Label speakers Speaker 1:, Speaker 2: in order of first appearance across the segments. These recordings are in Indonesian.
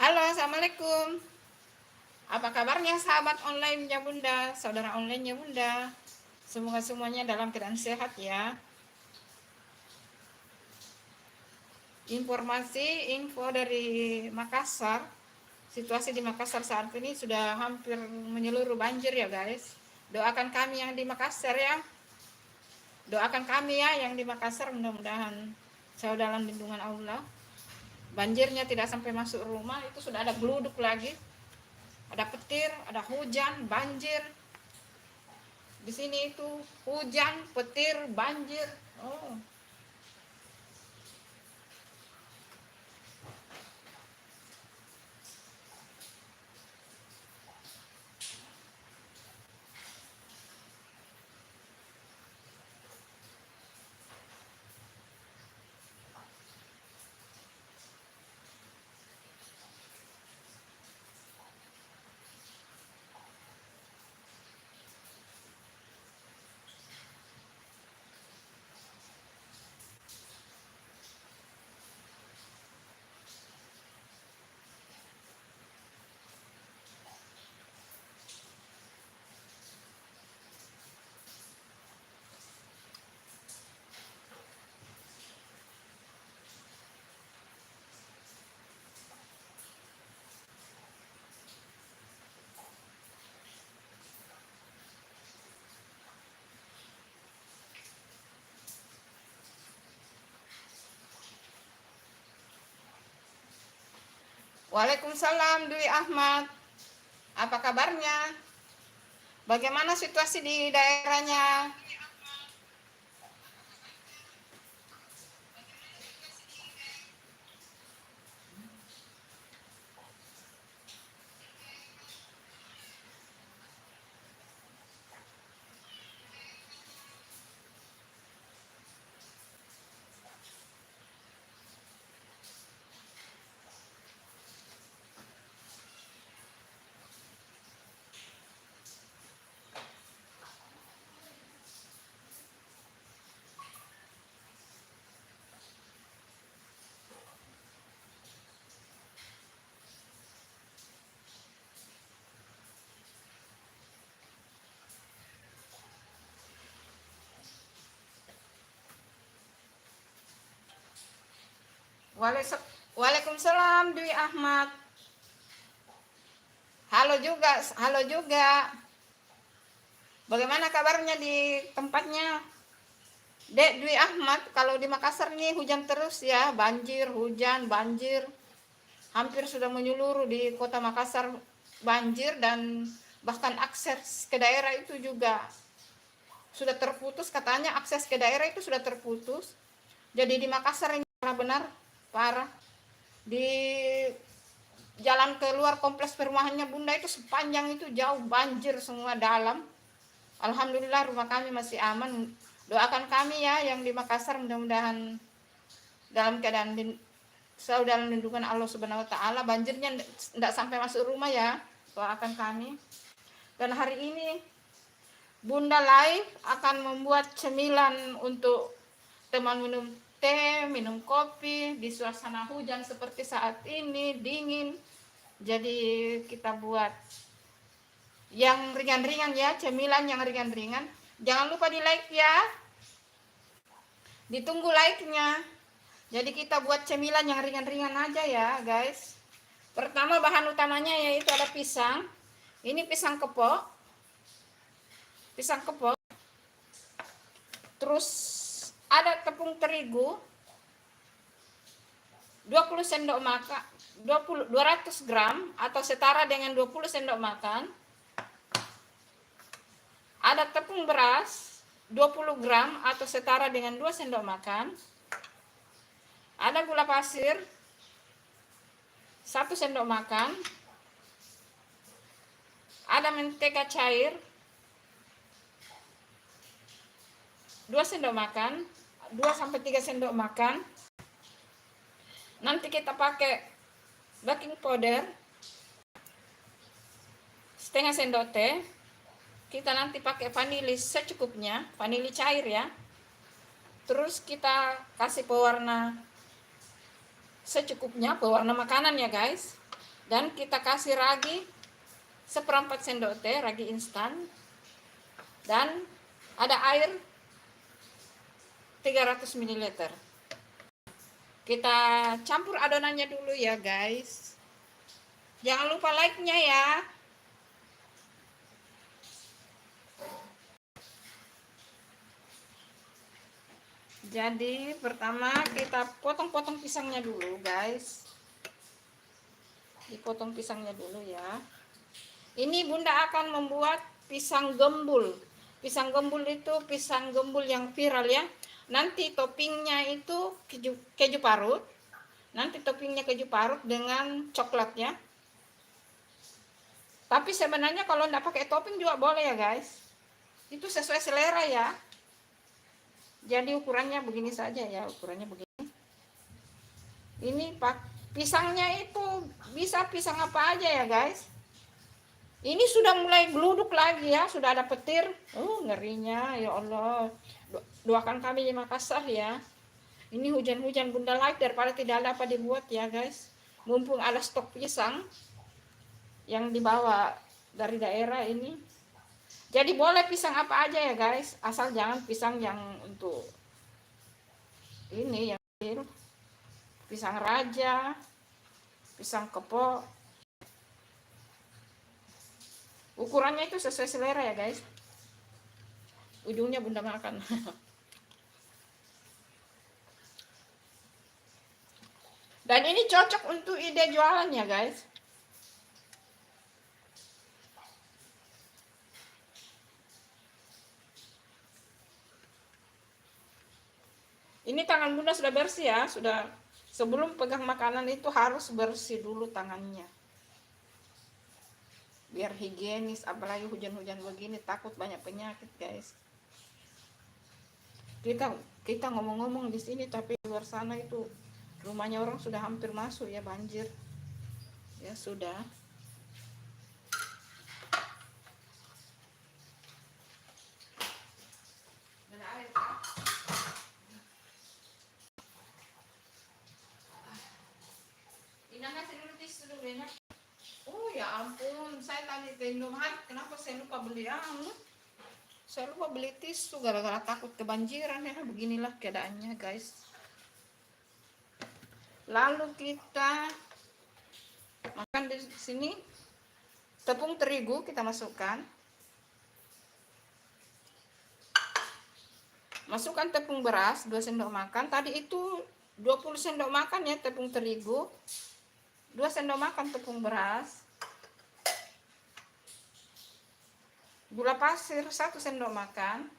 Speaker 1: Halo, Assalamualaikum. Apa kabarnya sahabat online-nya Bunda, saudara online-nya Bunda? Semoga semuanya dalam keadaan sehat ya. Info dari Makassar. Situasi di Makassar saat ini sudah hampir menyeluruh banjir ya guys. Doakan kami yang di Makassar ya. Doakan kami ya yang di Makassar, mudah-mudahan jauh dalam lindungan Allah. Banjirnya tidak sampai masuk rumah, itu sudah ada geluduk lagi. Ada petir, ada hujan, banjir. Di sini itu hujan, petir, banjir. Oh. Waalaikumsalam Dwi Ahmad. Apa kabarnya? Bagaimana situasi di daerahnya? Waalaikumsalam Dwi Ahmad. Halo juga, halo juga. Bagaimana kabarnya di tempatnya? Dek Dwi Ahmad, kalau di Makassar ini hujan terus ya, banjir, hujan, banjir. Hampir sudah menyeluruh di kota Makassar banjir, dan bahkan akses ke daerah itu juga sudah terputus, katanya akses ke daerah itu sudah terputus. Jadi di Makassar ini benar-benar parah. Di jalan keluar kompleks perumahannya Bunda itu sepanjang itu jauh banjir semua dalam. Alhamdulillah rumah kami masih aman. Doakan kami ya yang di Makassar, mudah-mudahan dalam keadaan selalu dalam lindungan Allah Subhanahu wa taala, banjirnya tidak sampai masuk rumah ya. Doakan kami. Dan hari ini Bunda Live akan membuat cemilan untuk teman minum teh, minum kopi di suasana hujan seperti saat ini, dingin. Jadi kita buat yang ringan-ringan ya, cemilan yang ringan-ringan. Jangan lupa di like ya, ditunggu like-nya. Jadi kita buat cemilan yang ringan-ringan aja ya guys. Pertama bahan utamanya yaitu ada pisang. Ini pisang kepok. Pisang kepok. Terus ada tepung terigu 20 sendok makan, 200 gram atau setara dengan 20 sendok makan. Ada tepung beras 20 gram atau setara dengan 2 sendok makan. Ada gula pasir 1 sendok makan. Ada mentega cair 2 sendok makan, 2-3 sendok makan. Nanti kita pakai baking powder setengah sendok teh. Kita nanti pakai vanili secukupnya, vanili cair ya. Terus kita kasih pewarna secukupnya, pewarna makanan ya guys. Dan kita kasih ragi seperempat sendok teh, ragi instan. Dan ada air 300 ml. Kita campur adonannya dulu ya guys. Jangan lupa like-nya ya. Jadi pertama kita potong-potong pisangnya dulu guys. Dipotong pisangnya dulu ya. Ini bunda akan membuat pisang gembul. Pisang gembul itu pisang gembul yang viral ya. Nanti toppingnya itu keju parut. Nanti toppingnya keju parut dengan coklat ya. Tapi sebenarnya kalau nggak pakai topping juga boleh ya guys. Itu sesuai selera ya. Jadi ukurannya begini saja ya, ukurannya begini. Ini pisangnya itu bisa pisang apa aja ya guys. Ini sudah mulai geluduk lagi ya, sudah ada petir. Oh ngerinya ya Allah. Doakan kami di Makassar ya. Ini hujan-hujan bunda like daripada tidak ada apa dibuat ya guys. Mumpung ada stok pisang yang dibawa dari daerah ini. Jadi boleh pisang apa aja ya guys, asal jangan pisang yang untuk ini yang kecil. Pisang raja, pisang kepok. Ukurannya itu sesuai selera ya guys. Ujungnya bunda makan. Dan ini cocok untuk ide jualan ya guys. Ini tangan bunda sudah bersih ya, sudah. Sebelum pegang makanan itu harus bersih dulu tangannya. Biar higienis, apalagi hujan-hujan begini, takut banyak penyakit guys. Kita ngomong-ngomong di sini, tapi di luar sana itu rumahnya orang sudah hampir masuk ya banjir. Ya sudah. Oh ya ampun, saya tadi ke Indomaret, kenapa saya lupa beli Saya lupa beli tisu gara-gara takut kebanjiran ya. Beginilah keadaannya guys. Lalu kita makan di sini. Tepung terigu kita masukkan. Masukkan tepung beras 2 sendok makan. Tadi itu 20 sendok makan ya tepung terigu. 2 sendok makan tepung beras. Gula pasir 1 sendok makan.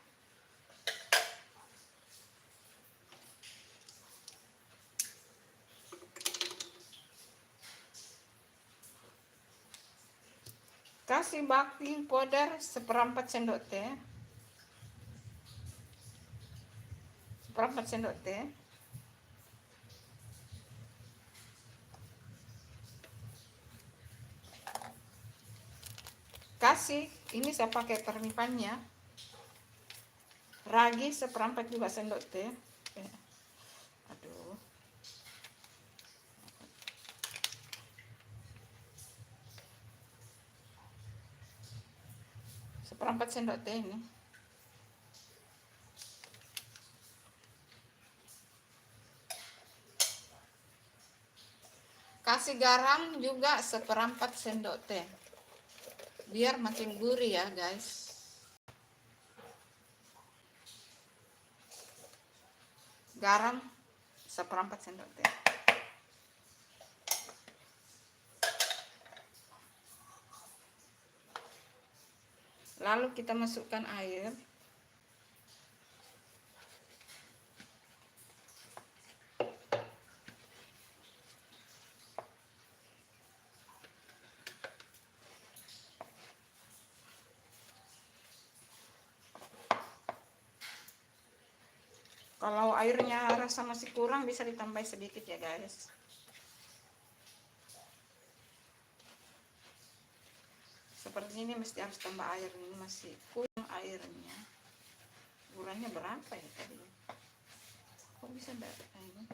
Speaker 1: Kasih baking powder seperempat sendok teh. Seperempat sendok teh. Kasih, ini saya pakai ternipannya. Ragi seperempat juga sendok teh. Aduh. Seperempat sendok teh ini. Kasih garam juga seperempat sendok teh. Biar makin gurih ya guys. Garam seperempat sendok teh. Lalu kita masukkan air. Kalau airnya rasa masih kurang bisa ditambah sedikit ya guys. Seperti ini mesti harus tambah air, ini masih kurang airnya. Ukurannya berapa ya tadi? Kok bisa enggak ini?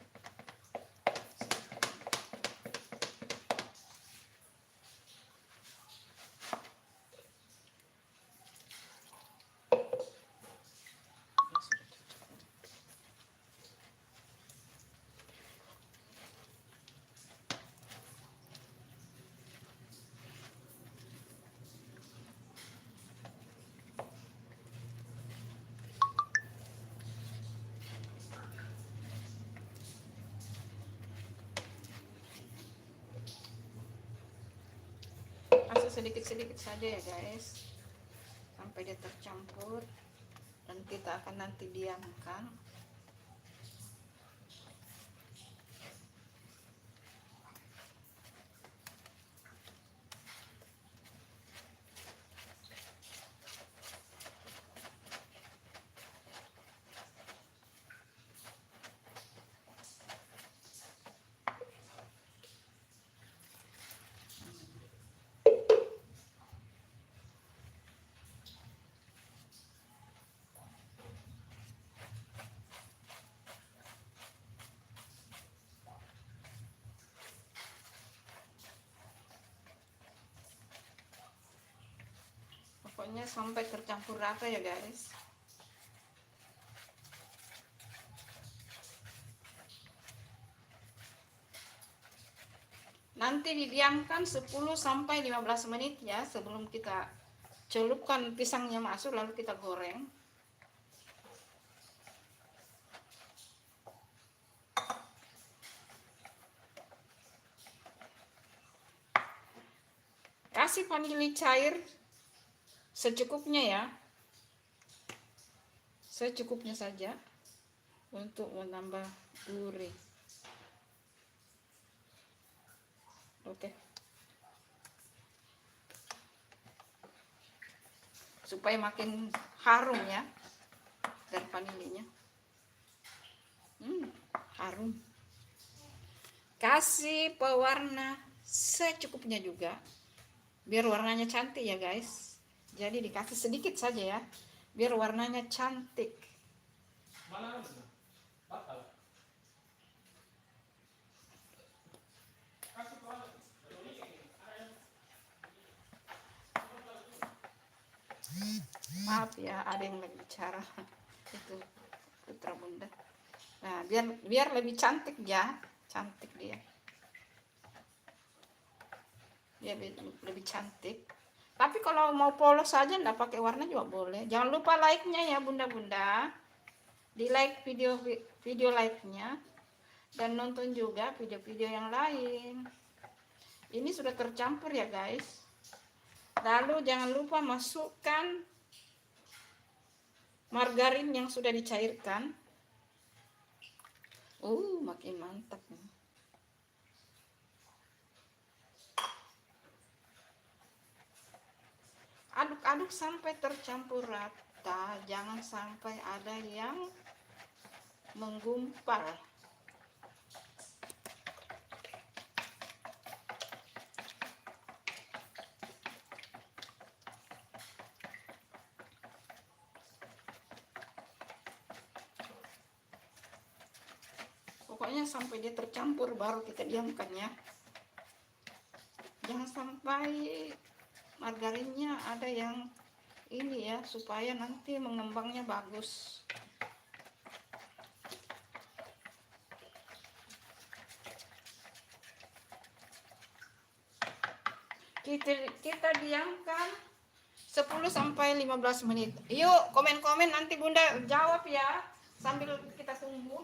Speaker 1: sedikit-sedikit saja ya guys, sampai dia tercampur, dan kita akan nanti diamkan. Pokoknya sampai tercampur rata ya guys. Nanti didiamkan 10-15 menit ya, sebelum kita celupkan pisangnya masuk lalu kita goreng. Kasih vanili cair secukupnya ya, secukupnya saja untuk menambah gurih. Oke, supaya makin harum ya dari vanilinya. Harum. Kasih pewarna secukupnya juga, biar warnanya cantik ya guys. Jadi dikasih sedikit saja ya, biar warnanya cantik. Maaf ya, ada yang lagi bicara. Itu putra bunda. Nah, biar lebih cantik ya, cantik dia. Dia lebih cantik. Tapi kalau mau polos saja enggak pakai warna juga boleh. Jangan lupa like-nya ya bunda-bunda. Di like video like-nya, dan nonton juga video-video yang lain. Ini sudah tercampur ya guys. Lalu jangan lupa masukkan margarin yang sudah dicairkan. Makin mantap nih. Aduk-aduk sampai tercampur rata, jangan sampai ada yang menggumpal. Pokoknya sampai dia tercampur baru kita diamkan ya. Jangan sampai margarinnya ada yang ini ya, supaya nanti mengembangnya bagus. Kita diamkan 10-15 menit. Yuk komen-komen, nanti bunda jawab ya sambil kita tunggu.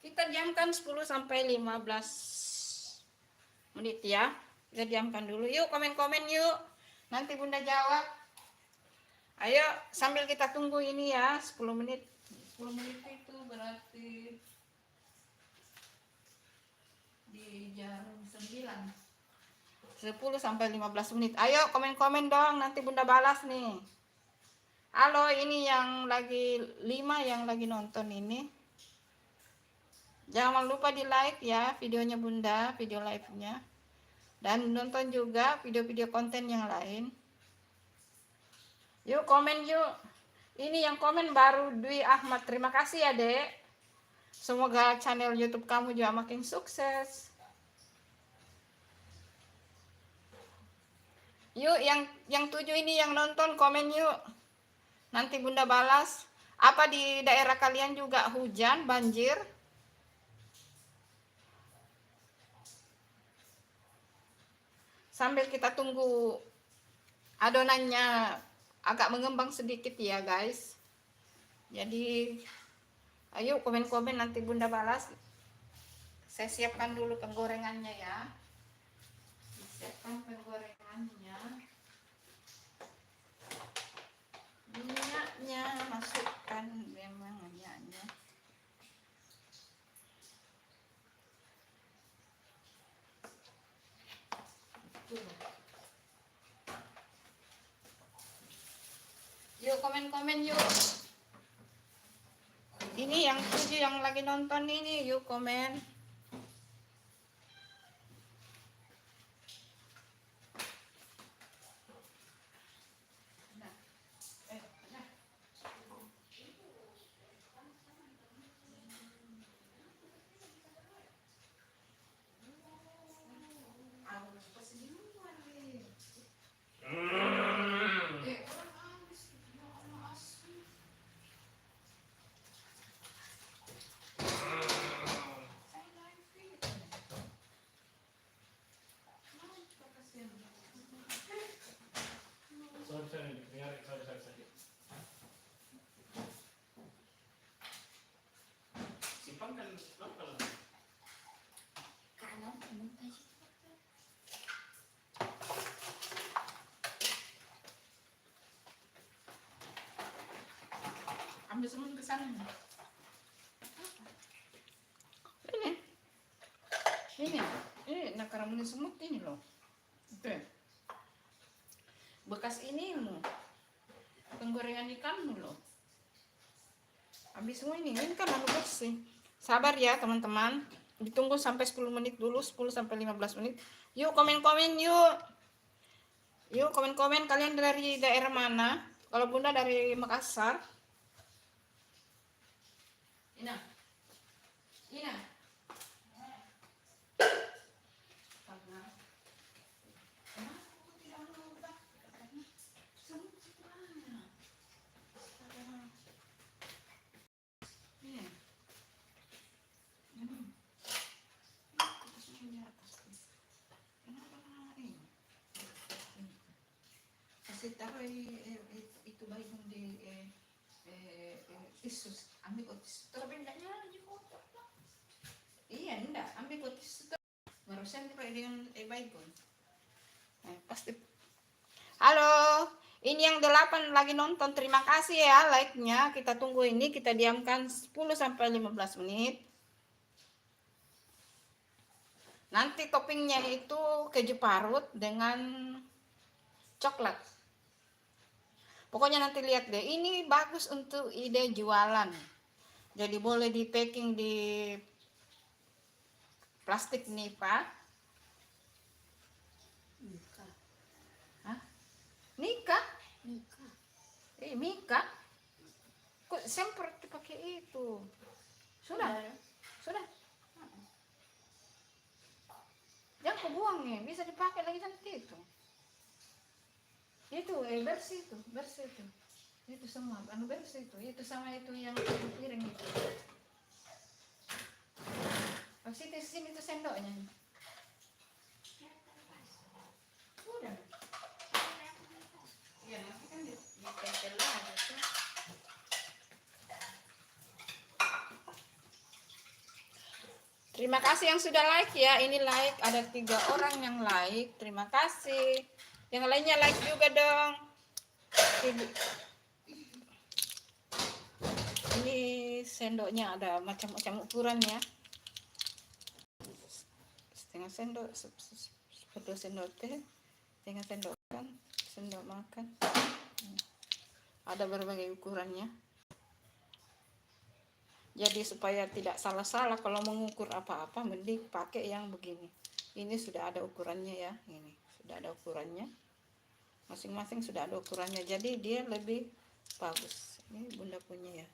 Speaker 1: Kita diamkan 10-15 menit ya. Kita diamkan dulu. Yuk komen-komen yuk. Nanti bunda jawab. Ayo sambil kita tunggu ini ya 10 menit. 10 menit itu berarti di jam 9. 10-15 menit. Ayo komen-komen dong, nanti bunda balas nih. Halo, ini yang lagi 5 yang lagi nonton ini. Jangan lupa di like ya videonya bunda, video live-nya. Dan nonton juga video-video konten yang lain. Yuk komen yuk. Ini yang komen baru Dwi Ahmad. Terima kasih ya dek. Semoga channel YouTube kamu juga makin sukses. Yuk yang 7 ini yang nonton komen yuk. Nanti bunda balas. Apa di daerah kalian juga hujan, banjir? Sambil kita tunggu adonannya agak mengembang sedikit ya guys. Jadi Ayo komen-komen nanti Bunda balas. Saya siapkan dulu penggorengannya ya. Siapkan penggorengannya. Minyaknya masukkan memang minyaknya. Yuk komen-komen yuk. Ini yang 7 yang lagi nonton ini, yuk komen. Ambil semut ke sana. Ini nakaramunin semut ini loh. Oke. Bekas ini loh. Penggorengan ikanmu loh. Habis semua ini kan lalu bersih. Sabar ya teman-teman. Ditunggu sampai 10 menit dulu, 10 sampai 15 menit. Yuk komen-komen yuk. Yuk komen-komen kalian dari daerah mana? Kalau Bunda dari Makassar. Ina. Kasih taruh itu baik di tisus, ambil kotis. Tapi enggak nyala di kotor. Iya, enggak, ambil kotis. Barusan pakai dengan baygon. Pasti. Halo, ini yang 8 lagi nonton. Terima kasih ya like-nya. Kita tunggu ini, kita diamkan 10 sampai 15 menit. Nanti toppingnya itu keju parut dengan coklat. Pokoknya nanti lihat deh. Ini bagus untuk ide jualan. Jadi boleh di packing di plastik nih Pak. Mika. Hah? Mika? Mika? Kok semprot pakai itu? Sudah? Sudah? Jangan kau buang nih, bisa dipakai lagi nanti itu. Itu bersih itu. Itu semua, bersih itu. Itu sama itu yang piring itu. Sini itu sendoknya. Udah. Iya, nanti kan ditempel lagi. Terima kasih yang sudah like ya. Ini like, ada 3 orang yang like. Terima kasih. Yang lainnya like juga dong. Ini sendoknya ada macam-macam ukurannya. Setengah sendok, seperti sendok teh, setengah sendok kan, sendok makan. Ada berbagai ukurannya. Jadi supaya tidak salah-salah kalau mengukur apa-apa, mending pakai yang begini. Ini sudah ada ukurannya ya, ini sudah ada ukurannya. Masing-masing sudah ada ukurannya, jadi dia lebih bagus. Ini Bunda punya ya.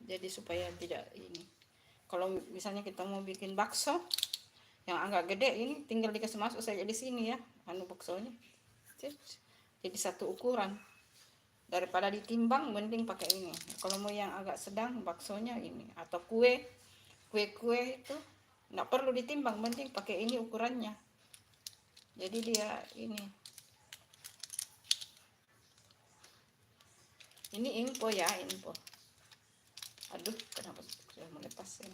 Speaker 1: Jadi supaya tidak ini. Kalau misalnya kita mau bikin bakso yang agak gede, ini tinggal dikasih masuk saja di sini ya, baksonya. Jadi satu ukuran. Daripada ditimbang, mending pakai ini. Kalau mau yang agak sedang, baksonya ini. Atau kue itu nggak perlu ditimbang, mending pakai ini ukurannya. Jadi dia ini. Ini info ya, info. udah mulai pasang.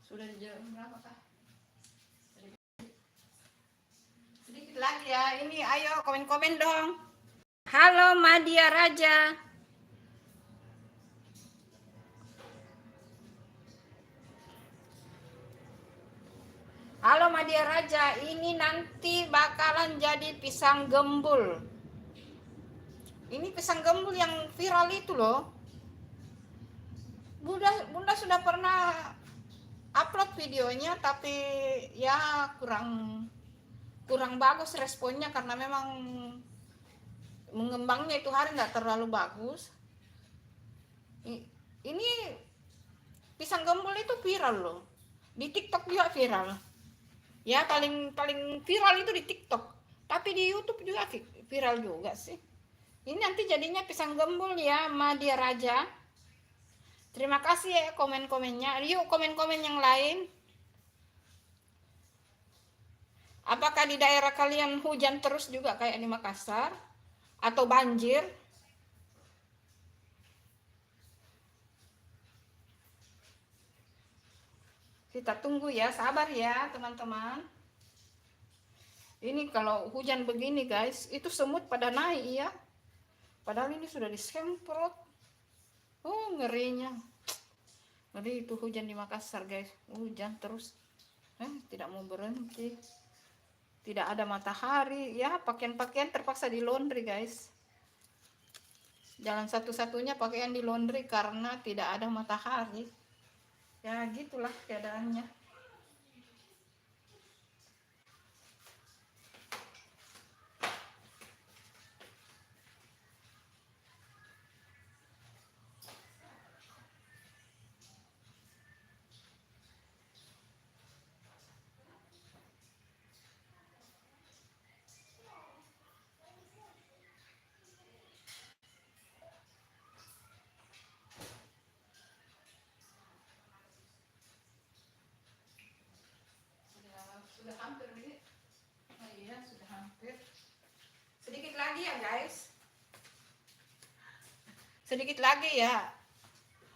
Speaker 1: Sudah di jam berapa kah? Sedikit lagi ya. Ini ayo komen-komen dong. Halo Madia Raja. Halo Madia Raja, ini nanti bakalan jadi pisang gembul. Ini pisang gembul yang viral itu loh. Bunda sudah pernah upload videonya, tapi ya kurang bagus responnya karena memang mengembangnya itu hari nggak terlalu bagus. Ini pisang gembul itu viral loh. Di TikTok juga viral. Ya paling viral itu di TikTok, tapi di YouTube juga viral juga sih. Ini nanti jadinya pisang gembul ya Madia Raja. Terima kasih ya komen-komennya. Yuk komen-komen yang lain. Apakah di daerah kalian hujan terus juga kayak di Makassar atau banjir? Kita tunggu ya, sabar ya teman-teman. Ini kalau hujan begini guys, itu semut pada naik ya. Padahal ini sudah disemprot. Oh ngerinya. Ngeri itu hujan di Makassar guys. Hujan terus. Tidak mau berhenti. Tidak ada matahari. Ya pakaian-pakaian terpaksa di laundry guys. Jalan satu-satunya pakaian di laundry karena tidak ada matahari. Ya gitulah keadaannya. Sudah hampir nih. Oh iya, sudah hampir. Sedikit lagi ya guys. Sedikit lagi ya.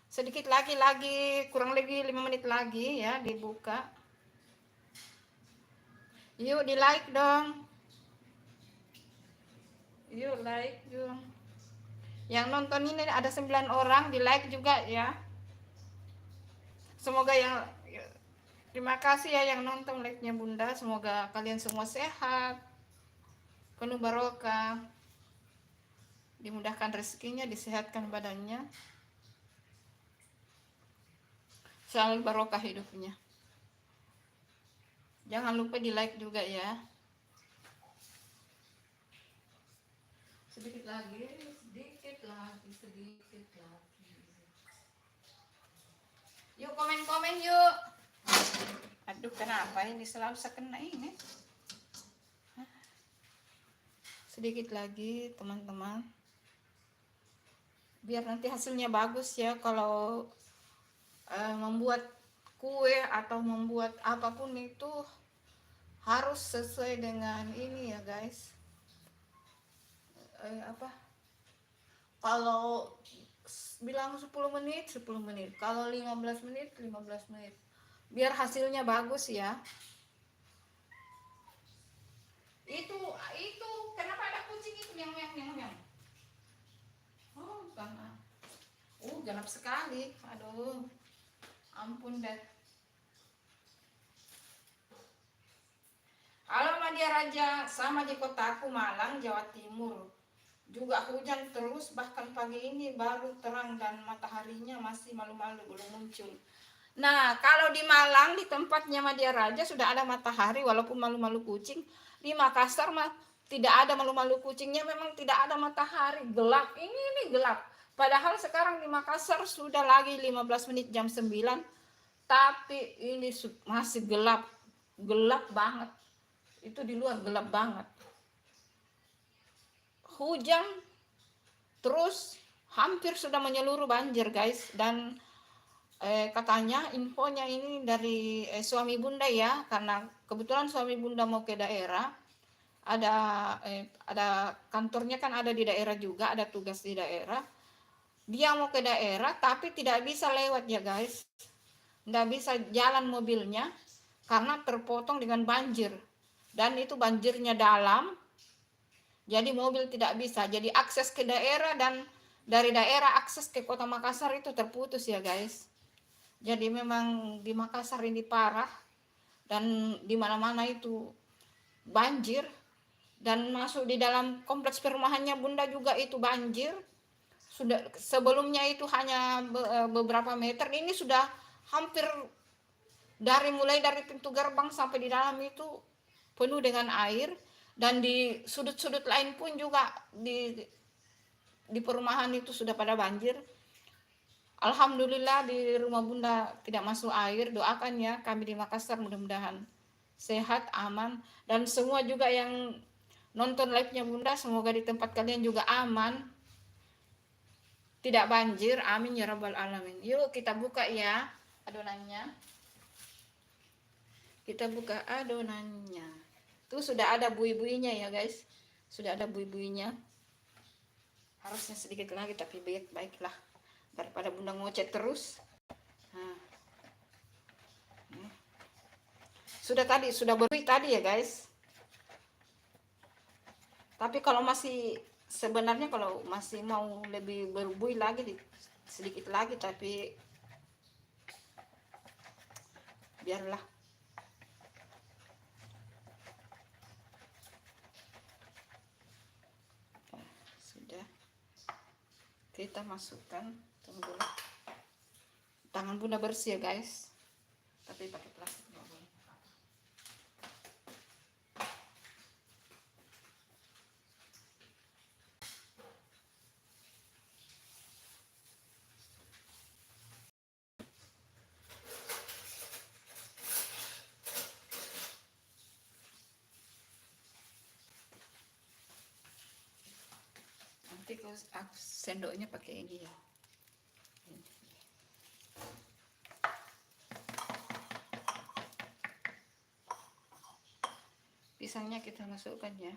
Speaker 1: Sedikit lagi kurang lebih 5 menit lagi ya dibuka. Yuk di like dong. Yuk like dong. Yang nonton ini ada 9 orang, di like juga ya. Semoga yang terima kasih ya yang nonton like-nya Bunda. Semoga kalian semua sehat, penuh barokah, dimudahkan rezekinya, disehatkan badannya, selalu barokah hidupnya. Jangan lupa di like juga ya. Sedikit lagi. Yuk komen-komen yuk. Aduh kenapa ini selalu saya kena ini. Sedikit lagi teman-teman. Biar nanti hasilnya bagus ya. Kalau membuat kue atau membuat apapun itu harus sesuai dengan ini ya guys. Kalau bilang 10 menit, kalau 15 menit, biar hasilnya bagus ya. Itu kenapa ada kucing itu yang oh karena ganap sekali, aduh ampun deh. Halo Madia Raja, sama di kotaku Malang, Jawa Timur juga hujan terus, bahkan pagi ini baru terang dan mataharinya masih malu-malu belum muncul. Nah kalau di Malang di tempatnya Madia Raja sudah ada matahari walaupun malu-malu kucing. Di Makassar mah tidak ada malu-malu kucingnya, memang tidak ada matahari, gelap. Ini gelap. Padahal sekarang di Makassar sudah lagi 15 menit jam 9, tapi ini masih gelap banget. Itu di luar gelap banget. Hujan terus hampir sudah menyeluruh banjir guys. Dan katanya infonya ini dari suami Bunda ya, karena kebetulan suami Bunda mau ke daerah. ada kantornya kan ada di daerah juga, ada tugas di daerah. Dia mau ke daerah tapi tidak bisa lewat ya guys, nggak bisa jalan mobilnya karena terpotong dengan banjir, dan itu banjirnya dalam, jadi mobil tidak bisa, jadi akses ke daerah dan dari daerah akses ke kota Makassar itu terputus ya guys. Jadi memang di Makassar ini parah, dan di mana-mana itu banjir, dan masuk di dalam kompleks perumahannya Bunda juga itu banjir. Sudah sebelumnya itu hanya beberapa meter, ini sudah hampir mulai dari pintu gerbang sampai di dalam itu penuh dengan air, dan di sudut-sudut lain pun juga di perumahan itu sudah pada banjir. Alhamdulillah di rumah Bunda tidak masuk air. Doakan ya kami di Makassar mudah-mudahan sehat, aman, dan semua juga yang nonton live-nya Bunda semoga di tempat kalian juga aman, tidak banjir, amin ya rabbal alamin. Yuk kita buka ya adonannya, kita buka adonannya. Tuh sudah ada bui-buinya ya guys, sudah ada bui-buinya. Harusnya sedikit lagi tapi baiklah daripada Bunda ngocet terus. Nah, sudah berbui tadi ya guys. Tapi kalau masih sebenarnya kalau masih mau lebih berbui lagi sedikit lagi, tapi biarlah. Sudah kita masukkan, tunggu tangan Bunda bersih ya guys, tapi pakai plastik nggak boleh. Nanti aku sendoknya pakai ini ya. Pisangnya kita masukkan ya.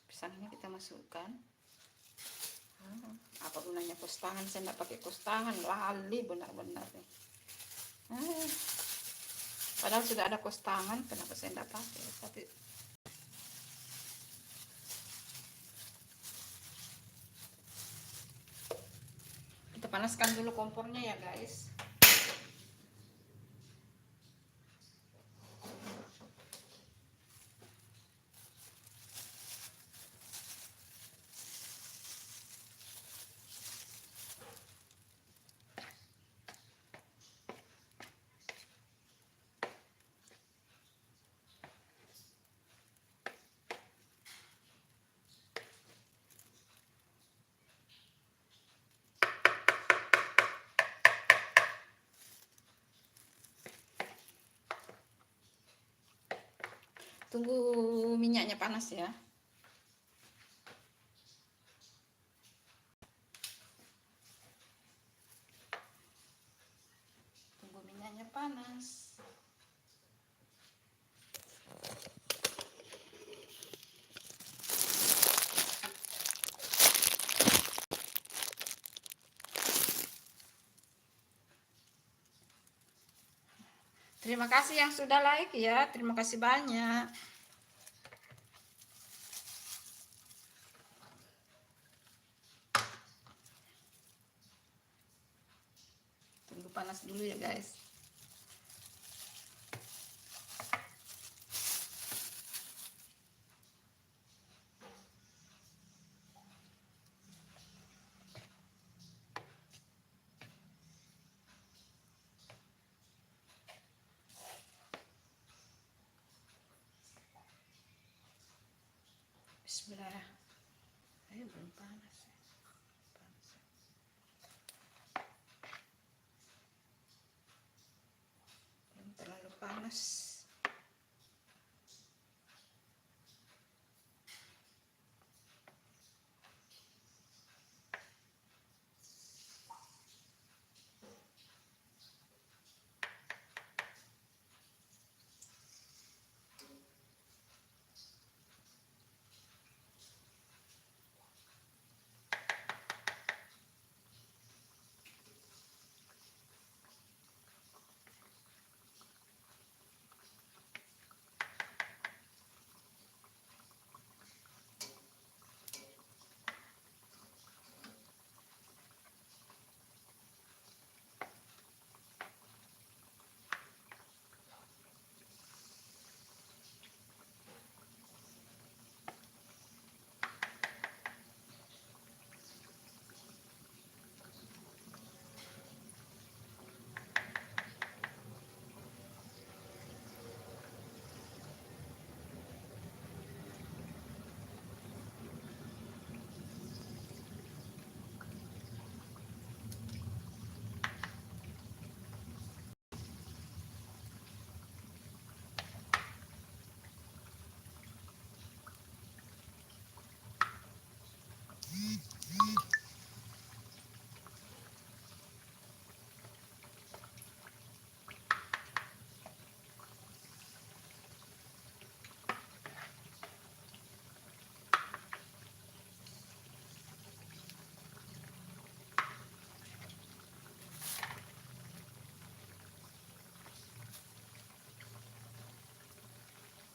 Speaker 1: Pisangnya kita masukkan. Apa gunanya kos tangan, saya nggak pakai kos tangan, lali benar-benar nih. Padahal sudah ada kos tangan, kenapa saya nggak pakai? Tapi kita panaskan dulu kompornya ya guys. Tunggu minyaknya panas ya. Tunggu minyaknya panas. Terima kasih yang sudah like ya, terima kasih banyak. Tunggu panas dulu ya guys. Bismillah. Ayo belum panas. Belum terlalu panas.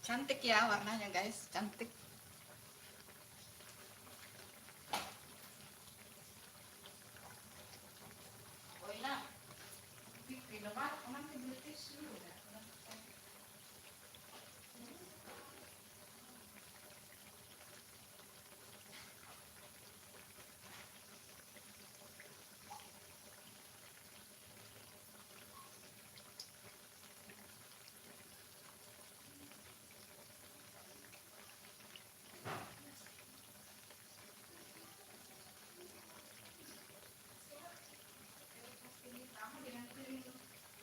Speaker 1: Cantik ya warnanya guys, cantik. Oh iya, pipi lebat, nanti beli tisu.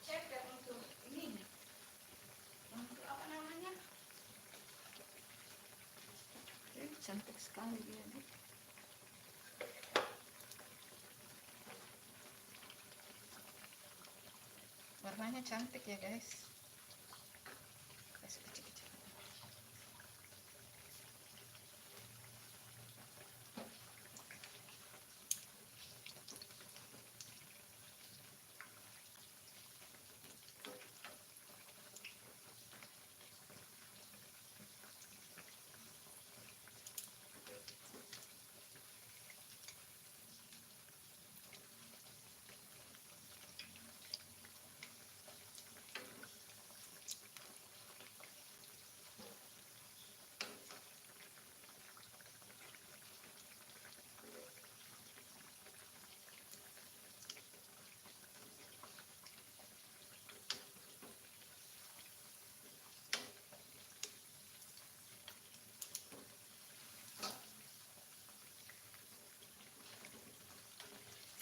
Speaker 1: Ceker untuk ini, untuk apa namanya? Cantik sekali dia. Warnanya cantik ya guys. Kasih kecil-kecil.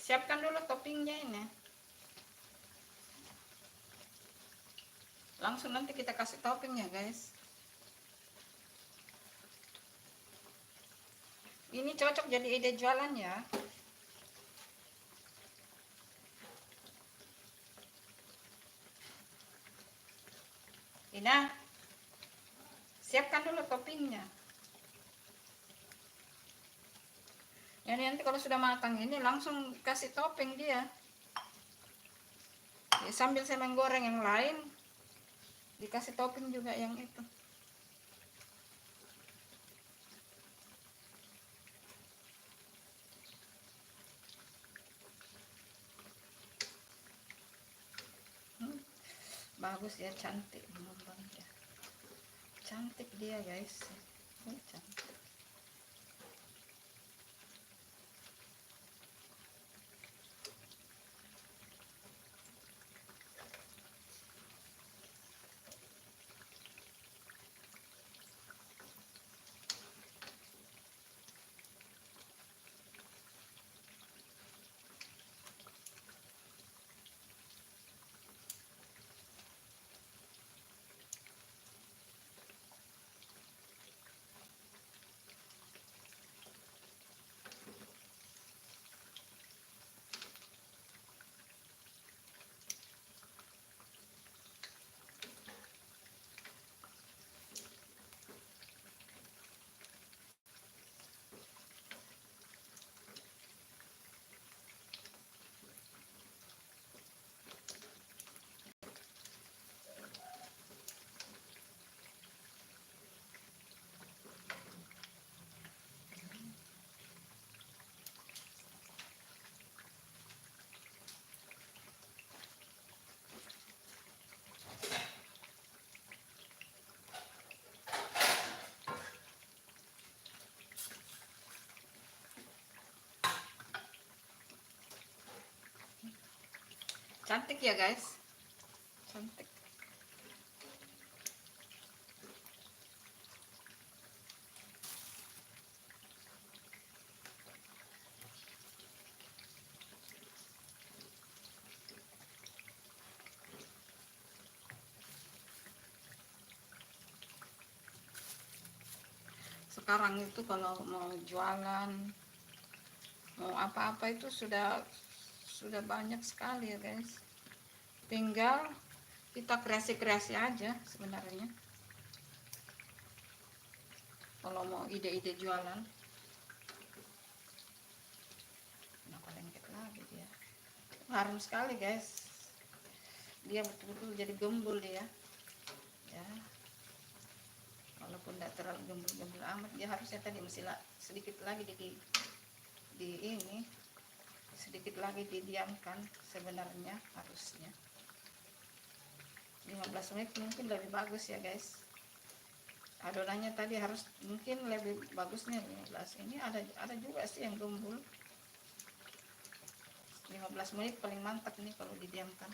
Speaker 1: Siapkan dulu toppingnya ini. Langsung nanti kita kasih toppingnya guys. Ini cocok jadi ide jualan ya. Ina, siapkan dulu toppingnya. Jadi nanti kalau sudah matang ini langsung kasih topping dia. Ya, sambil saya menggoreng yang lain, dikasih topping juga yang itu. Bagus ya, cantik. Cantik dia guys. Cantik. Cantik ya guys. Cantik. Sekarang itu kalau mau jualan, mau apa-apa itu sudah banyak sekali ya guys. Tinggal kita kreasi-kreasi aja sebenarnya. Kalau mau ide-ide jualan. Kenapa lengket lagi dia? Harum sekali guys. Dia betul-betul jadi gembul dia. Ya. walaupun tidak terlalu gembul-gembul amat. Dia harusnya tadi masih sedikit lagi di ini, sedikit lagi didiamkan sebenarnya, harusnya 15 menit mungkin lebih bagus ya guys. Adonannya tadi harus mungkin lebih bagusnya 15. Ini ada juga sih yang gembul. 15 menit paling mantap nih kalau didiamkan.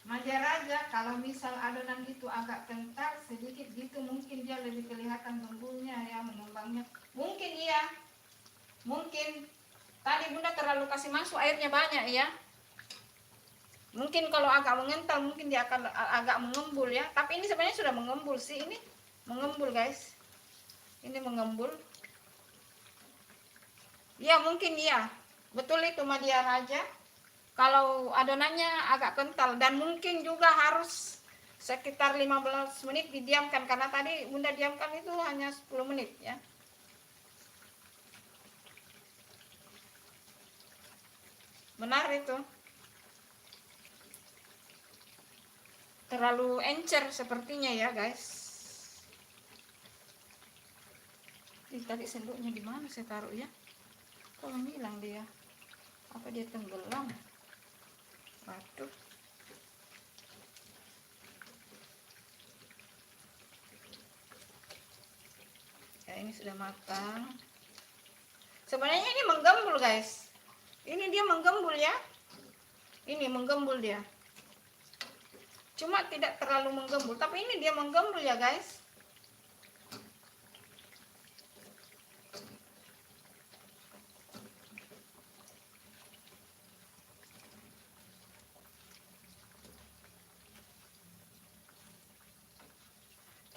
Speaker 1: Wajar aja kalau misal adonan itu agak kental sedikit gitu, mungkin dia lebih kelihatan gembulnya ya, mengembangnya. Mungkin iya, mungkin tadi bunda terlalu kasih masuk airnya banyak ya. Mungkin kalau agak mengental mungkin dia akan agak mengembul ya. Tapi ini sebenarnya sudah mengembul sih, ini mengembul guys. Ini mengembul. Ya mungkin iya, betul itu Madia Raja. Kalau adonannya agak kental, dan mungkin juga harus sekitar 15 menit didiamkan, karena tadi bunda diamkan itu hanya 10 menit ya. Benar itu. Terlalu encer sepertinya ya guys. Tadi sendoknya di mana saya taruh ya? Kok hilang dia? Apa dia tenggelam? Waduh. Ya ini sudah matang. Sebenarnya ini menggembul guys. Ini dia menggembul ya. Ini menggembul dia. Cuma tidak terlalu menggembul, tapi ini dia menggembul ya guys.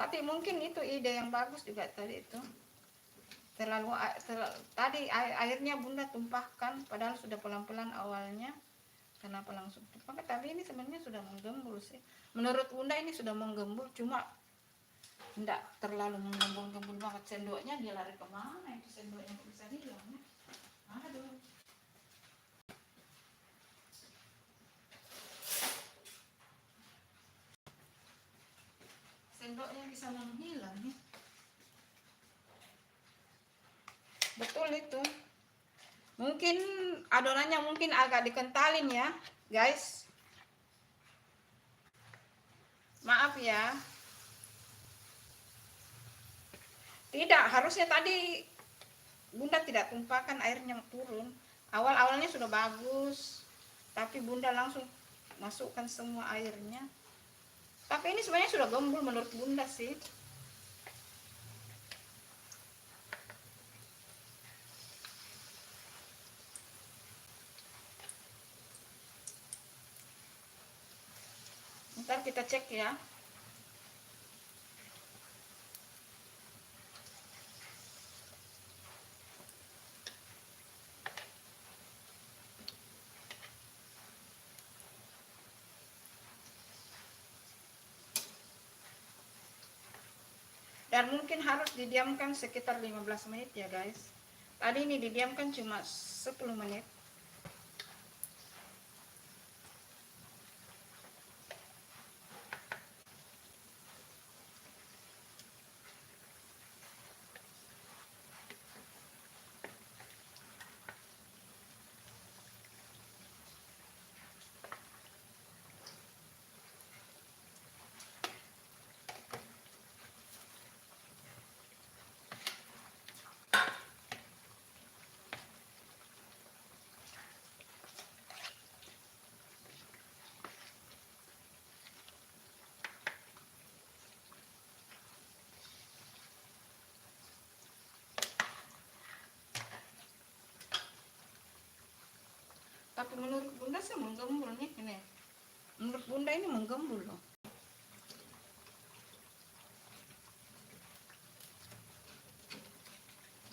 Speaker 1: Tapi mungkin itu ide yang bagus juga tadi itu. Tadi airnya bunda tumpahkan, padahal sudah pelan-pelan awalnya. Kenapa langsung tumpahkan? Tapi ini sebenarnya sudah menggembul sih. Menurut bunda ini sudah menggembul, cuma tidak terlalu menggembul-gembul banget. Sendoknya dia lari kemana itu sendoknya, bisa hilang ya. Aduh. Sendoknya bisa menghilang nih. Betul itu. Mungkin adonannya mungkin agak dikentalin ya guys. Maaf ya. Tidak, harusnya tadi bunda tidak tumpahkan airnya turun. Awal-awalnya sudah bagus, tapi bunda langsung masukkan semua airnya. Tapi ini sebenarnya sudah gembul menurut bunda sih. Ntar kita cek ya. Dan mungkin harus didiamkan sekitar 15 menit ya guys. Tadi ini didiamkan cuma 10 menit. Tapi menurut bunda sih menggembul nih ini. Menurut bunda ini menggembul loh.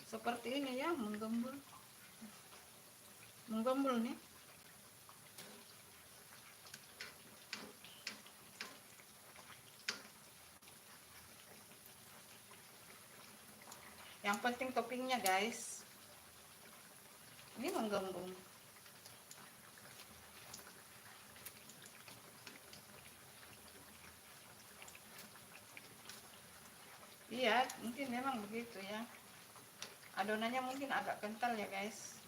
Speaker 1: Seperti ini ya, menggembul. Menggembul nih. Yang penting toppingnya guys. Ini menggelembung. Iya, mungkin memang begitu ya. Adonannya mungkin agak kental ya guys.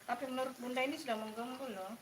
Speaker 1: Tapi menurut bunda ini sudah menggembul loh.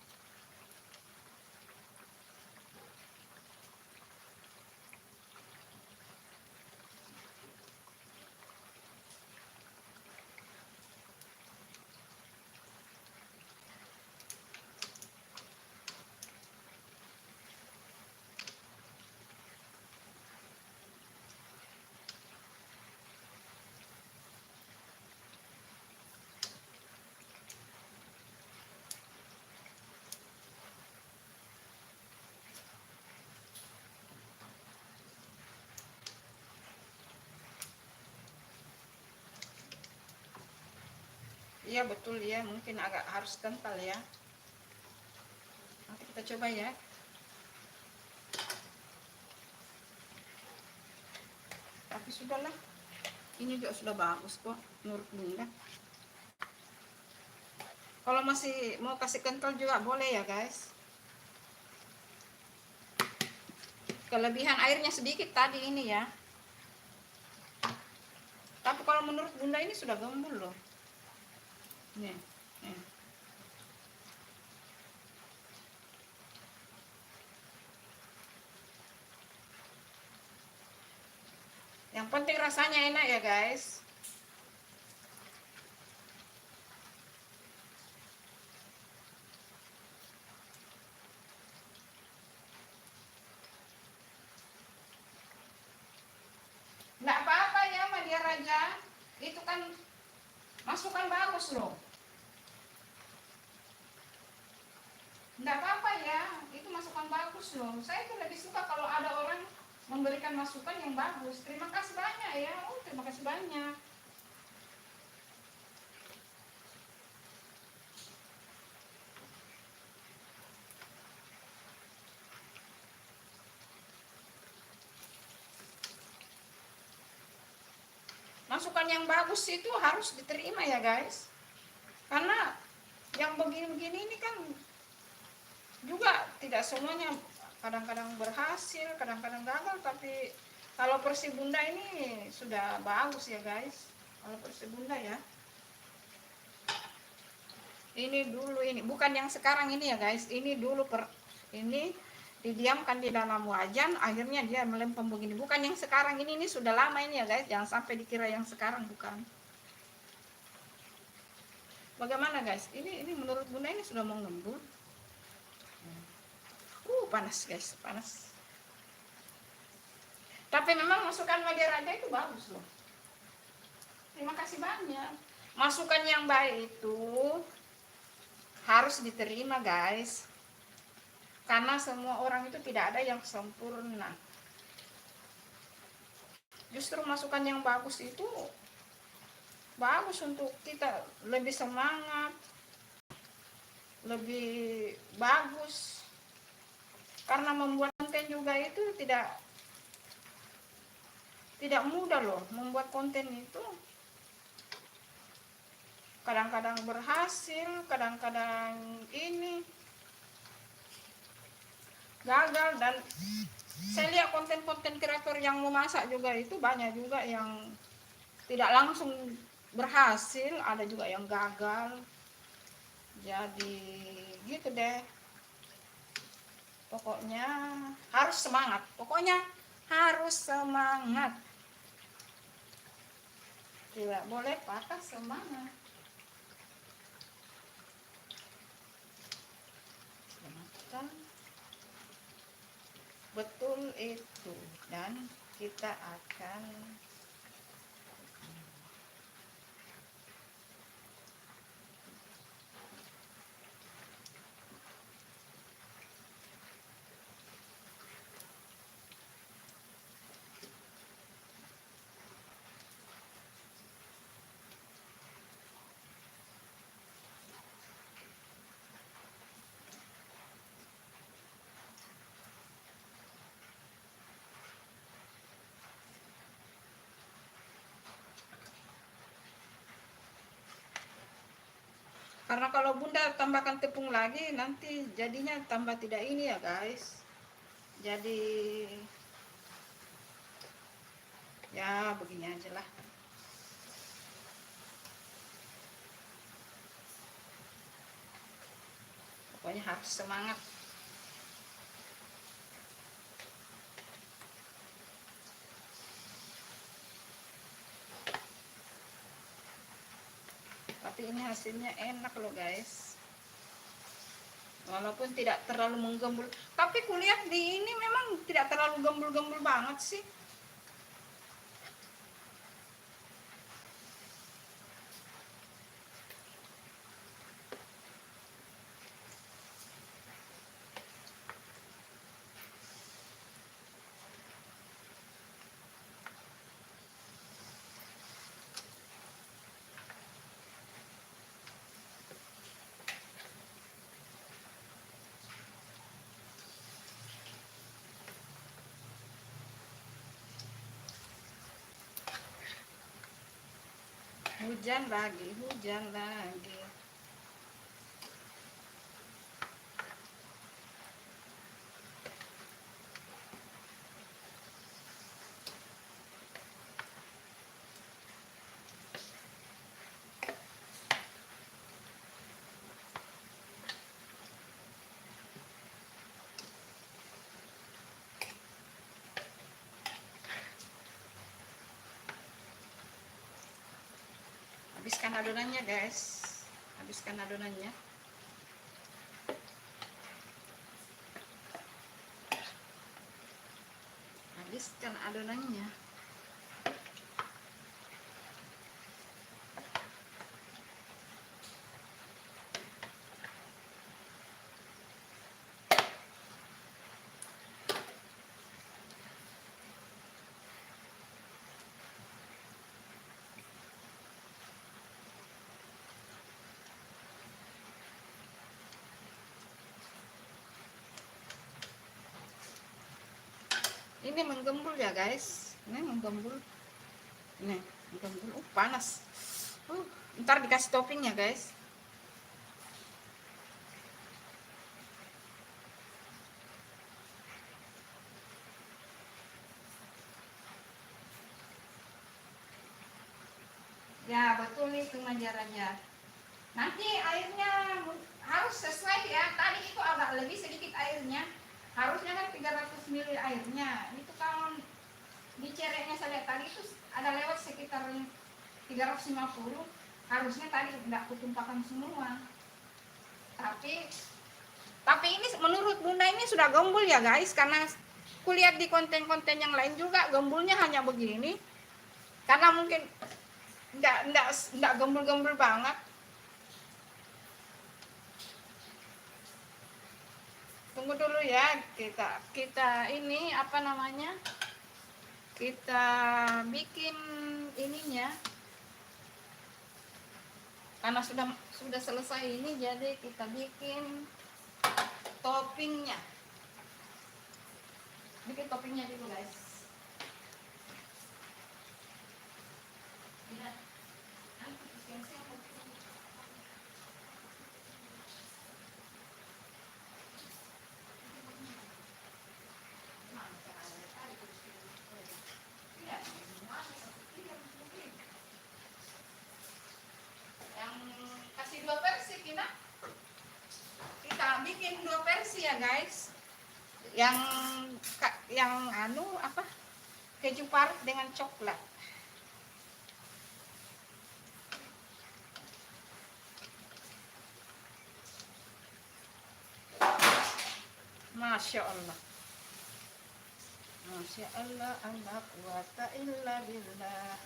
Speaker 1: Iya betul ya, mungkin agak harus kental ya. Nanti kita coba ya. Tapi sudahlah, ini juga sudah bagus kok menurut bunda. Kalau masih mau kasih kental juga boleh ya guys. Kelebihan airnya sedikit tadi ini ya. Tapi kalau menurut bunda ini sudah gembul loh. Nih, nih. Yang penting rasanya enak ya guys. Nggak apa-apa ya Madia Raja. Itu kan masukan bagus loh. Nggak apa-apa ya. Itu masukan bagus loh. Saya tuh lebih suka kalau ada orang memberikan masukan yang bagus. Terima kasih banyak ya. Oh, terima kasih banyak. Masukan yang bagus itu harus diterima ya guys. Karena yang begini-begini ini kan juga tidak semuanya, kadang-kadang berhasil, kadang-kadang gagal. Tapi kalau versi bunda ini sudah bagus ya guys. Kalau versi bunda ya. Ini dulu, ini bukan yang sekarang ini ya guys. Ini dulu ini didiamkan di dalam wajan, akhirnya dia melempem begini. Bukan yang sekarang ini sudah lama ini ya guys. Jangan sampai dikira yang sekarang, bukan. Bagaimana guys? Ini menurut bunda ini sudah mau ngembul. Panas guys, panas. Tapi memang masukan Madia Raja itu bagus loh. Terima kasih banyak. Masukan yang baik itu harus diterima guys. Karena semua orang itu tidak ada yang sempurna. Justru masukan yang bagus itu bagus untuk kita lebih semangat, lebih bagus. Karena membuat konten juga itu tidak mudah loh. Membuat konten itu kadang-kadang berhasil, kadang-kadang ini gagal. Dan saya lihat konten-konten kreator yang memasak juga itu banyak juga yang tidak langsung berhasil, ada juga yang gagal. Jadi gitu deh. Pokoknya harus semangat. Pokoknya harus semangat. Tidak boleh patah semangat. Betul itu. Dan kita akan udah tambahkan tepung lagi, nanti jadinya tambah tidak ini ya guys. Jadi ya begini aja lah. Pokoknya harus semangat. Tapi ini hasilnya enak loh guys. Walaupun tidak terlalu menggembul. Tapi kuliah di ini memang tidak terlalu gembul-gembul banget sih. Hujan lagi, hujan lagi. Habiskan adonannya guys, habiskan adonannya. Habiskan adonannya. Ini menggembul ya guys, ini menggembul, ini menggembul. Panas. Ntar dikasih toppingnya guys. Ya betul nih pengajarannya. Nanti airnya harus sesuai ya. Tadi itu agak lebih sedikit airnya. Harusnya kan 300 ml airnya. Itu kalau dicereknya saya lihat tadi itu ada lewat sekitar 350. Harusnya tadi tidak kutumpahkan semua. Tapi ini menurut Bunda ini sudah gembul ya guys, karena kulihat di konten-konten yang lain juga gembulnya hanya begini. Karena mungkin enggak gembul-gembul banget. Tunggu dulu ya, kita ini apa namanya, kita bikin ininya, karena sudah selesai ini, jadi kita bikin toppingnya. Bikin toppingnya dulu guys. Kasih 2 versi kita bikin 2 versi ya guys. Yang anu apa, keju parut dengan coklat. Masya Allah, Masya Allah, la quwata illa billah.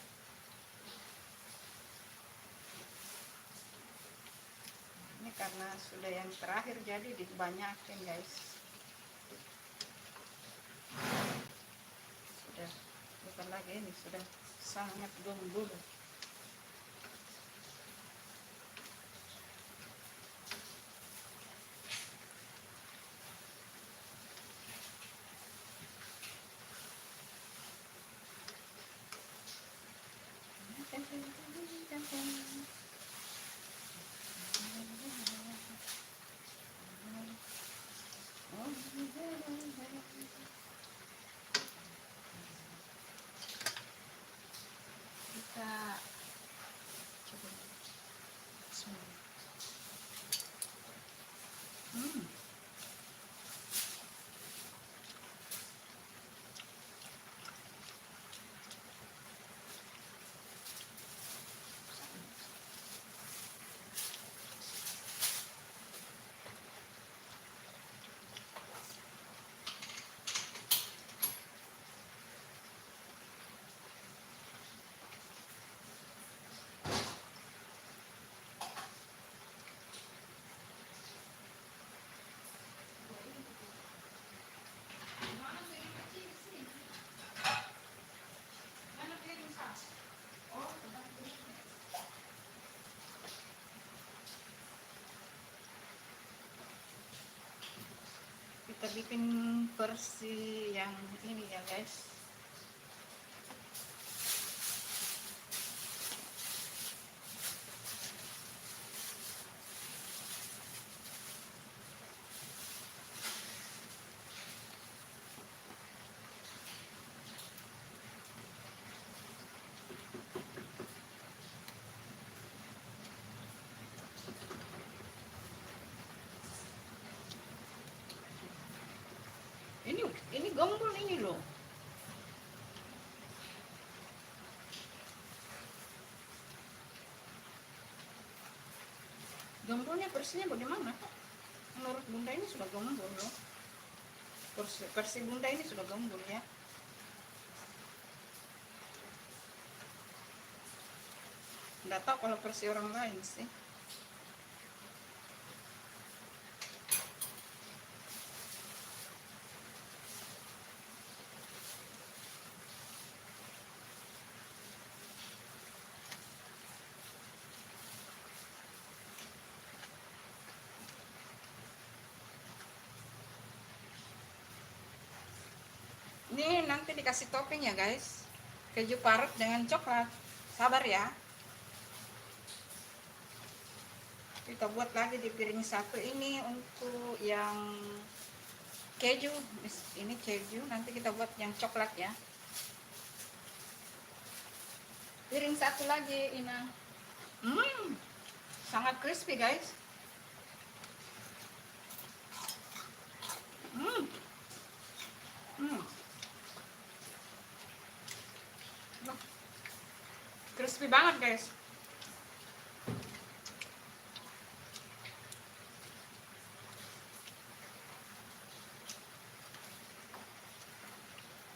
Speaker 1: Ini karena sudah yang terakhir jadi dibanyakin guys. Sudah bukan lagi, ini sudah sangat gembul. bikin versi yang ini ya guys. Ini gembul ini loh. Gembulnya versinya bagaimana? Menurut Bunda ini sudah gembul loh. Versi Bunda ini sudah gembul ya. Nggak tahu kalau versi orang lain sih. Ini nanti dikasih topping ya guys, keju parut dengan coklat. Sabar ya, kita buat lagi di piring satu. Ini untuk yang keju, ini keju, nanti kita buat yang coklat ya. Piring satu lagi Ina. Sangat crispy guys. Crispy banget guys.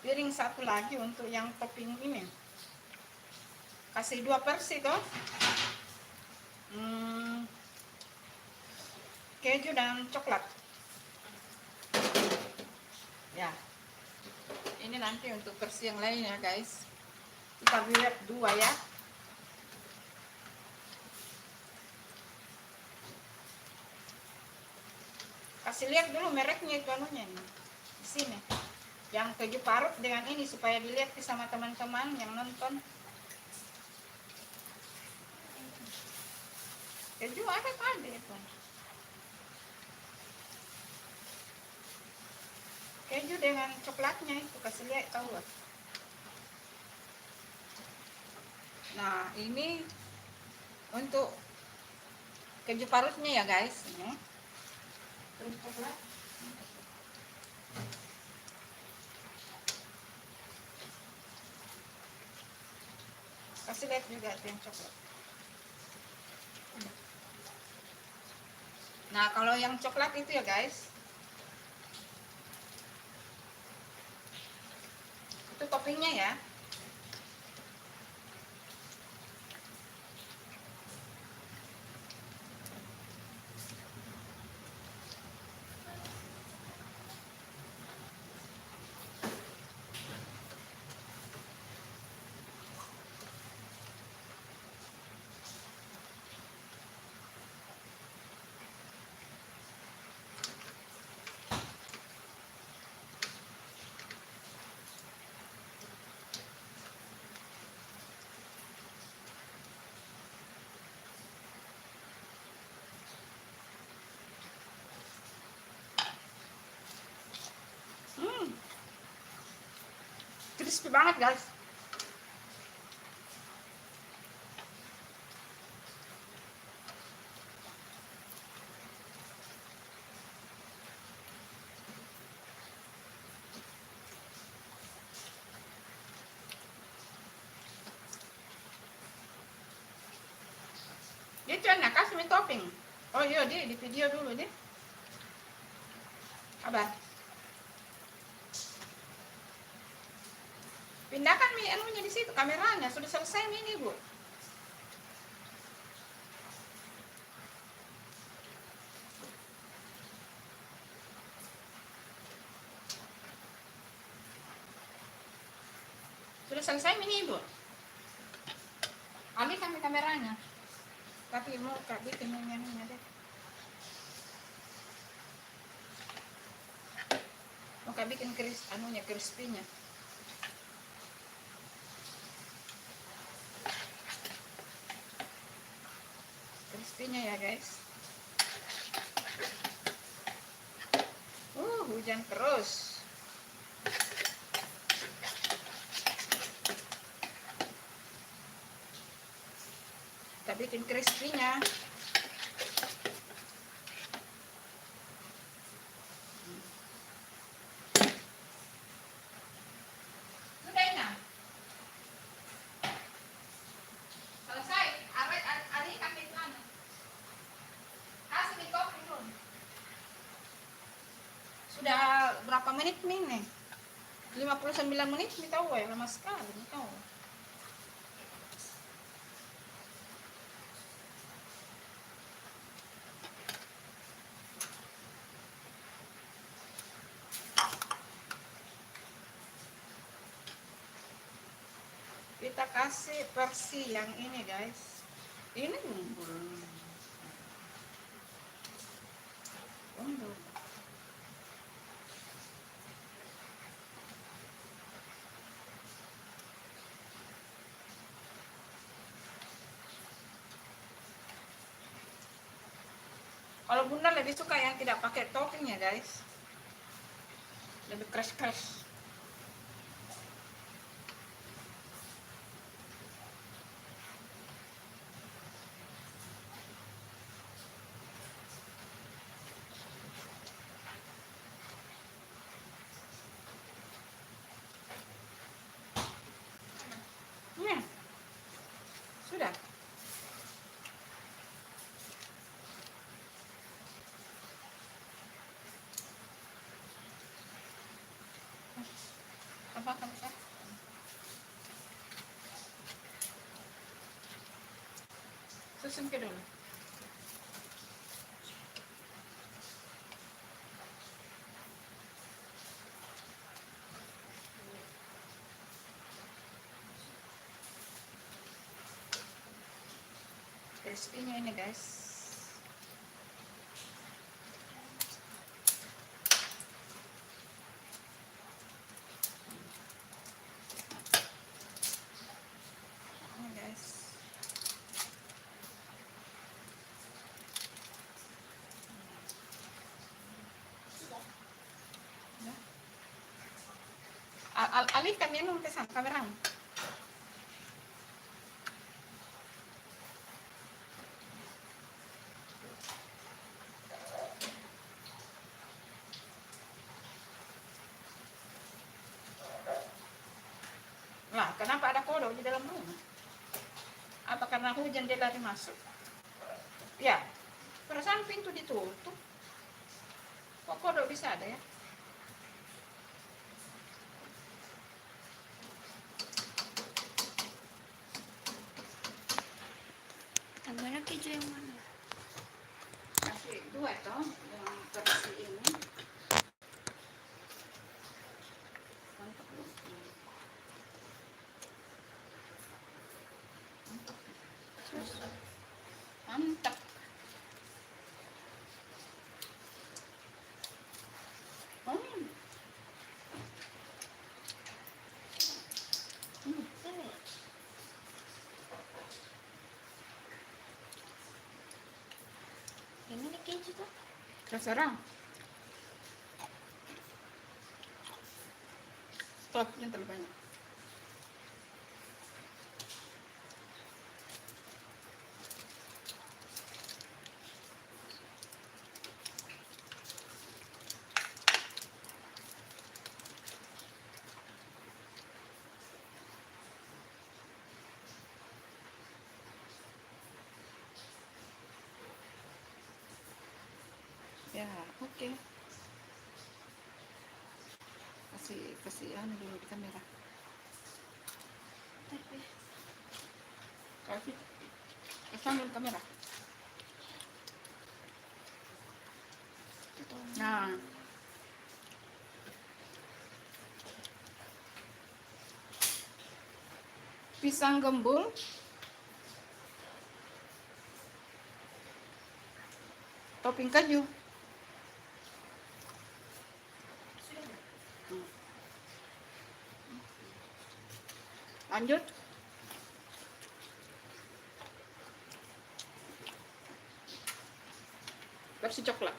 Speaker 1: Piring satu lagi untuk yang topping ini. Kasih 2 versi toh. Keju dan coklat. Ya. Ini nanti untuk versi yang lain ya guys. Kita buat 2 ya. Kasih lihat dulu mereknya itu anunya nih. Di sini. Yang keju parut dengan ini supaya dilihat sama teman-teman yang nonton. Keju ada itu. Keju dengan coklatnya itu kasih lihat tahu. Nah, ini untuk keju parutnya ya guys. Ini. Terus coklat. Kasih lihat juga yang coklat. Nah, kalau yang coklat itu ya guys, itu toppingnya ya. Crispy banget guys. Dia cuma kasih mie topping. Oh iya, dia di video dulu deh. Abah. Pindahkan mie anunya di situ, kameranya sudah selesai mie ini, Bu. Sudah selesai mie ini, Bu. Alihkan kameranya. Tapi mau bikin mie deh. Maka bikin crispy-nya. Crispy-nya ya, guys. Hujan terus. Kita bikin crispy-nya. Sudah ini. Selesai. Ari kami mana? Kasih di kopi dulu. Sudah berapa menit nih? 59 menit nih, tahu ya, lama sekali nih tahu. Kita kasih versi yang ini, guys. Ini undur. Kalau bunda lebih suka yang tidak pakai topping ya, guys. Lebih crush. Sudah. Apa kamu? Susun ke dulu. Crispy-nya ini, guys. Ini, guys. Alihkan minum ke sana kamera. Nah, kenapa ada kodok di dalam rumah? Apa karena hujan dia lari masuk? Ya, perasaan pintu ditutup. Kok kodok bisa ada ya?
Speaker 2: Tambahnya keju yang mana?
Speaker 1: Kasih 2 toh, yang versi ini. Mantap.
Speaker 2: Ini nih keju tuh.
Speaker 1: Terserah. Stoknya terlalu banyak. Ya, oke. Kasih anu dulu di kamera. Kasih sambil kamera. Nah, pisang gembul, topping keju. Lanjut. Versi coklat.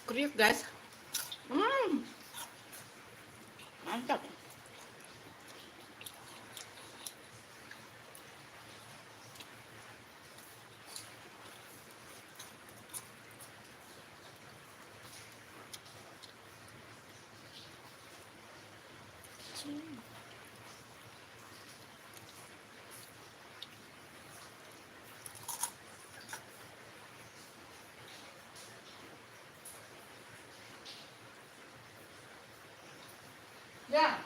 Speaker 1: Kriuk guys. Mantap. Ya,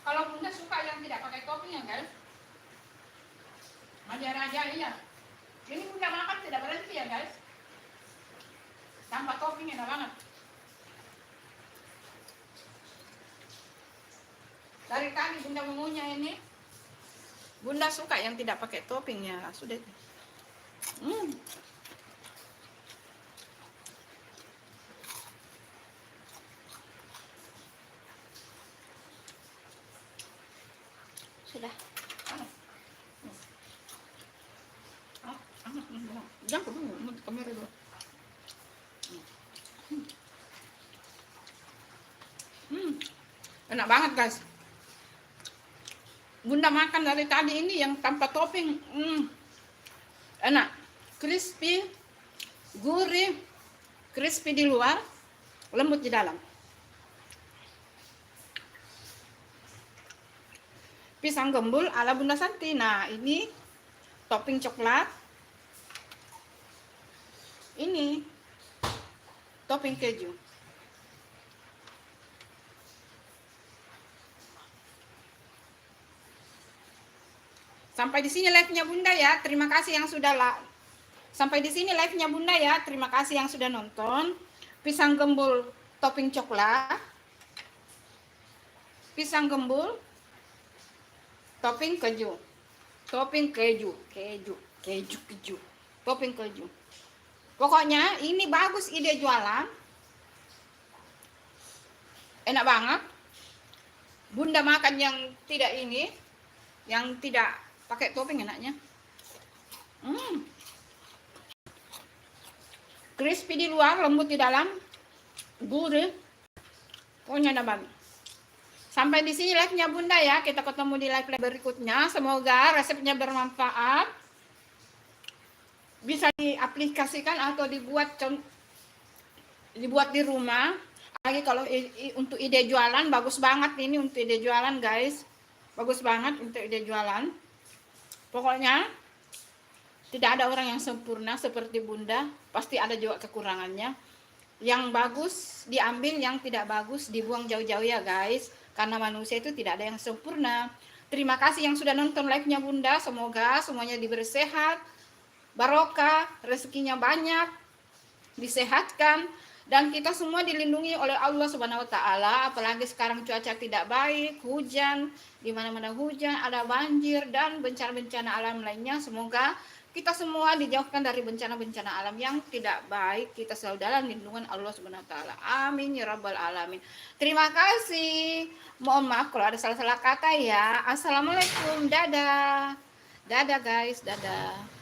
Speaker 1: kalau bunda suka yang tidak pakai topping ya guys. Ajar aja iya. Ini bunda makan tidak berhenti ya guys. Tanpa topping enak banget. Dari tadi bunda mengunyah ini. Bunda suka yang tidak pakai topping ya sudah.
Speaker 2: Sudah.
Speaker 1: Jangan dulu, kamera dulu. Enak banget guys. Bunda makan dari tadi ini yang tanpa topping. Enak, crispy, gurih, crispy di luar, lembut di dalam. Pisang gembul ala Bunda Santi. Nah, ini topping coklat. Ini topping keju. Sampai di sini live-nya Bunda ya. Terima kasih yang sudah sampai di sini live-nya Bunda ya. Terima kasih yang sudah nonton. Pisang gembul topping coklat. Pisang gembul topping keju. Topping keju. Topping keju. Pokoknya ini bagus ide jualan. Enak banget. Bunda makan yang tidak ini, yang tidak pakai topping enaknya. Crispy di luar, lembut di dalam, gurih. Pokoknya enak banget. Sampai di sini live-nya Bunda ya. Kita ketemu di live berikutnya. Semoga resepnya bermanfaat. Bisa diaplikasikan atau dibuat di rumah. Lagi kalau untuk ide jualan bagus banget ini untuk ide jualan guys. Bagus banget untuk ide jualan. Pokoknya tidak ada orang yang sempurna seperti Bunda. Pasti ada juga kekurangannya. Yang bagus diambil, yang tidak bagus dibuang jauh-jauh ya guys. Karena manusia itu tidak ada yang sempurna. Terima kasih yang sudah nonton live-nya Bunda. Semoga semuanya diberi sehat, barokah, rezekinya banyak, disehatkan, dan kita semua dilindungi oleh Allah Subhanahu wa taala. Apalagi sekarang cuaca tidak baik, hujan, di mana-mana hujan, ada banjir dan bencana-bencana alam lainnya. Semoga kita semua dijauhkan dari bencana-bencana alam yang tidak baik. Kita selalu dalam lindungan Allah Subhanahu wa taala. Amin ya rabbal alamin. Terima kasih. Mohon maaf kalau ada salah-salah kata ya. Assalamualaikum. Dadah. Dadah guys, dadah.